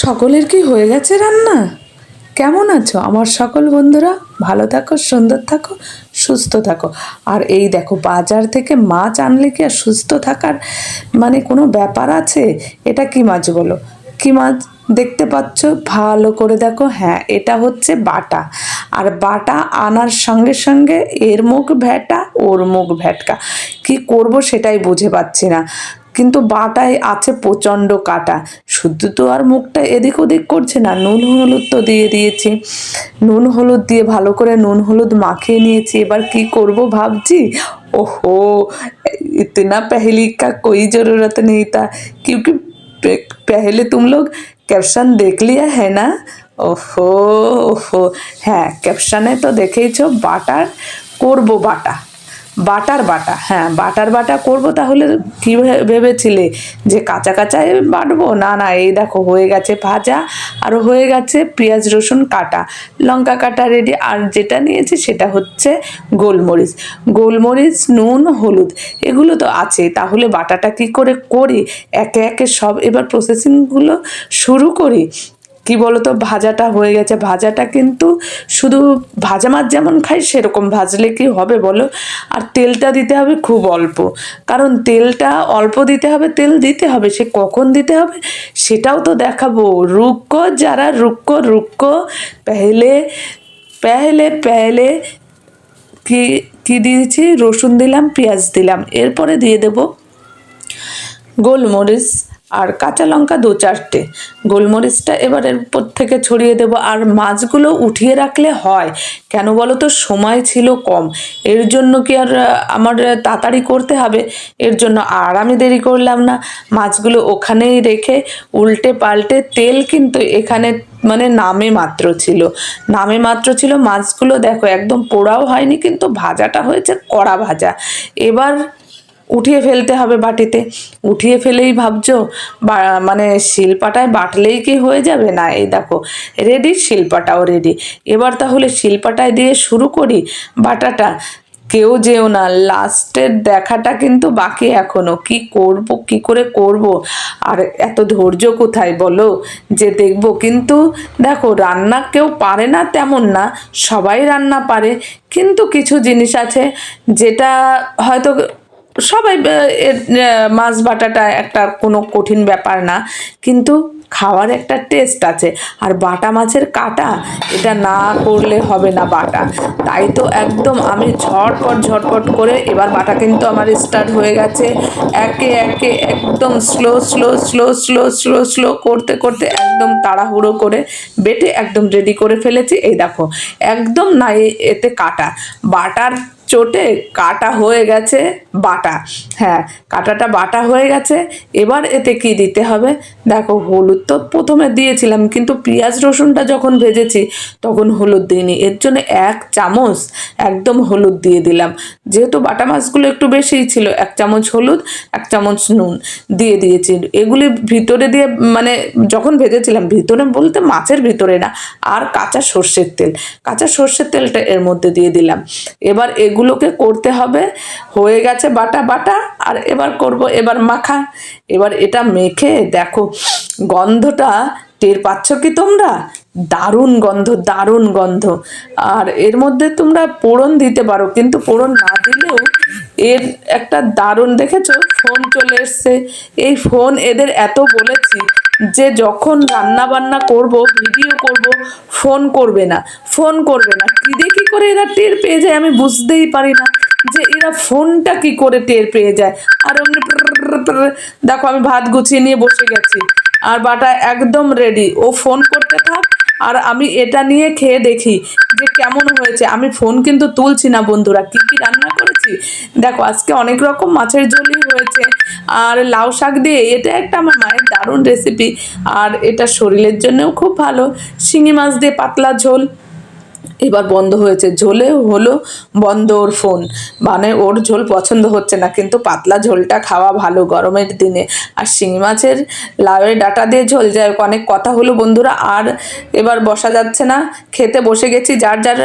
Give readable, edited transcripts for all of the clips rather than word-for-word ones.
সকলের কি হয়ে গেছে রান্না? কেমন আছো আমার সকল বন্ধুরা? ভালো থাকো, সুন্দর থাকো, সুস্থ থাকো। আর এই দেখো, বাজার থেকে মাছ আনলে কি আর সুস্থ থাকার মানে কোনো ব্যাপার আছে? এটা কি মাছ বলো? কি মাছ দেখতে পাচ্ছ? ভালো করে দেখো। হ্যাঁ, এটা হচ্ছে বাটা। আর বাটা আনার সঙ্গে সঙ্গে এর মুখ ভ্যাটা ওর মুখ ভ্যাটকা। কি করব সেটাই বুঝে পাচ্ছি না। কিন্তু বাটায় আছে প্রচণ্ড কাটা। শুধু তো আর মুখটা এদিক ওদিক করছে না, নুন হলুদ তো দিয়ে দিয়েছি। নুন হলুদ দিয়ে ভালো করে নুন হলুদ মাখিয়ে নিয়েছি। এবার কি করব ভাবছি, ओहो, इतना पहले का कोई ज़रूरत नहीं था, क्योंकि पहले तुम लोग कैप्शन देख लिया है ना। ओहो ओहो, হ্যাঁ, ক্যাপশনে তো দেখেইছো বাটার করব বাটা। বাটার বাটা, হ্যাঁ বাটার বাটা করব। তাহলে কি ভেবেছিলে যে কাঁচা কাঁচাই বাটবো? না না, এই দেখো হয়ে গেছে ভাজা, আর হয়ে গেছে পেঁয়াজ রসুন কাটা, লঙ্কা কাটা রেডি। আর যেটা নিয়েছি সেটা হচ্ছে গোলমরিচ। গোলমরিচ, নুন, হলুদ এগুলো তো আছে। তাহলে বাটাটা কি করে করি, একে একে সব এবার প্রসেসিংগুলো শুরু করি। কি বলো তো, ভাজাটা হয়ে গেছে। ভাজাটা কিন্তু শুধু ভাজা মাছ যেমন খাই সেরকম ভাজলে কি হবে বলো? আর তেলটা দিতে হবে খুব অল্প, কারণ তেলটা অল্প দিতে হবে। তেল দিতে হবে, সে কখন দিতে হবে সেটাও তো দেখাবো। রুকো যারা, রুকো রুকো, পেহলে পেহলে পেহলে কি কি দিয়েছি, রসুন দিলাম, পেঁয়াজ দিলাম, এরপরে দিয়ে দেব গোলমরিচ আর কাঁচা লঙ্কা 2-4টে। গোলমরিচটা এবার এর উপর থেকে ছড়িয়ে দেব। আর মাছগুলো উঠিয়ে রাখলে হয়, কেন বলো তো, সময় ছিল কম, এর জন্য কি আর আমার তাড়াতাড়ি করতে হবে, এর জন্য আর আমি দেরি করলাম না। মাছগুলো ওখানেই রেখে উল্টে পাল্টে, তেল কিন্তু এখানে মানে নামে মাত্র ছিল, নামে মাত্র ছিল। মাছগুলো দেখো একদম পোড়াও হয়নি, কিন্তু ভাজাটা হয়েছে কড়া ভাজা। এবার উঠিয়ে ফেলতে হবে বাটিতে। উঠিয়ে ফেলেই ভাবছো মানে শিলপাটায় বাটলেই কি হয়ে যাবে? না, এই দেখো রেডি, শিলপাটাও রেডি। এবার তাহলে শিলপাটায় দিয়ে শুরু করি বাটাটা। কেউ যেও না, লাস্টের দেখাটা কিন্তু বাকি এখনো। কি করব, কি করে করব, আর এত ধৈর্য কোথায় বলো যে দেখবো। কিন্তু দেখো, রান্না কেউ পারে না তেমন না, সবাই রান্না পারে। কিন্তু কিছু জিনিস আছে যেটা হয়তো সবাই মাছ বাটাটা একটা কোনো কঠিন ব্যাপার না, কিন্তু খাওয়ার একটা টেস্ট আছে। আর বাটা মাছের কাটা, এটা না করলে হবে না বাটা। তাই তো একদম আমি ঝটপট ঝটপট করে, এবার বাটা কিন্তু আমার স্টার্ট হয়ে গেছে। একে একে একদম slow slow slow slow slow slow করতে করতে একদম তাড়াহুড়ো করে বেটে একদম রেডি করে ফেলেছি। এই দেখো একদম নাই এতে কাটা, বাটার চোটে কাটা হয়ে গেছে বাটা। হ্যাঁ, কাটাটা বাটা হয়ে গেছে। এবার এতে কি দিতে হবে দেখো, হলুদ তো প্রথমে দিয়েছিলাম, কিন্তু পেঁয়াজ রসুনটা যখন ভেজেছি তখন হলুদ দিইনি। এর জন্য 1 চামচ একদম হলুদ দিয়ে দিলাম। যেহেতু বাটা মাছগুলো একটু বেশিই ছিল, 1 চামচ হলুদ, 1 চামচ নুন দিয়ে দিয়েছি। এগুলি ভিতরে দিয়ে মানে যখন ভেজেছিলাম, ভিতরে বলতে মাছের ভিতরে না, আর কাঁচা সর্ষের তেল, কাঁচা সর্ষের তেলটা এর মধ্যে দিয়ে দিলাম। এবার এগুলোকে করতে হবে। হয়ে গেছে বাটা বাটা, আর এবার করব এবার মাখা। এবার এটা মেখে দেখো, গন্ধটা টের পাচ্ছ কি তোমরা? দারুণ গন্ধ, দারুণ গন্ধ। আর এর মধ্যে তোমরা ফোড়ন দিতে পারো, কিন্তু ফোড়ন না দিলেও এর একটা দারুণ, দেখেছো ফোন চলে এসছে। এই ফোন এদের এত বলেছি যে যখন রান্না বান্না করব, ভিডিও করব, ফোন করবে না, ফোন করবে না। কি দিয়ে কি করে এরা টের পেয়ে যায় আমি বুঝতেই পারি না, যে এরা ফোনটা কি করে টের পেয়ে যায়। আর এমনি দেখো আমি ভাত গুছিয়ে নিয়ে বসে গেছি, আর বাটা একদম রেডি। ও ফোন করতে থাক, আর আমি এটা নিয়ে খেয়ে দেখি যে কেমন হয়েছে। আমি ফোন কিন্তু তুলছি না বন্ধুরা। কি কি রান্না করেছি দেখো, আজকে অনেক রকম মাছের ঝোলই হয়েছে, আর লাউ শাক দিয়ে, এটা একটা আমার মায়ের দারুণ রেসিপি, আর এটা শরীরের জন্যও খুব ভালো। শিঙি মাছ দিয়ে পাতলা ঝোল। এবার বন্ধ হয়েছে, ঝোলে হলো বন্ধ ওর ফোন, মানে ওর ঝোল পছন্দ হচ্ছে না। কিন্তু পাতলা ঝোলটা খাওয়া ভালো গরমের দিনে। আর শিঙি মাছের লাউয়ের ডাঁটা দিয়ে ঝোল। যাই হোক, অনেক কথা হলো বন্ধুরা, আর এবার বসা যাচ্ছে না, খেতে বসে গেছি। যার যার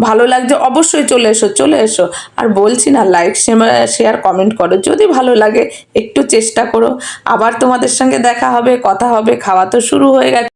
ভালো লাগছে অবশ্যই চলে এসো, চলে এসো। আর বলছি না, লাইক শেয়ার কমেন্ট করো, যদি ভালো লাগে একটু চেষ্টা করো। আবার তোমাদের সঙ্গে দেখা হবে, কথা হবে। খাওয়া তো শুরু হয়ে গেছে।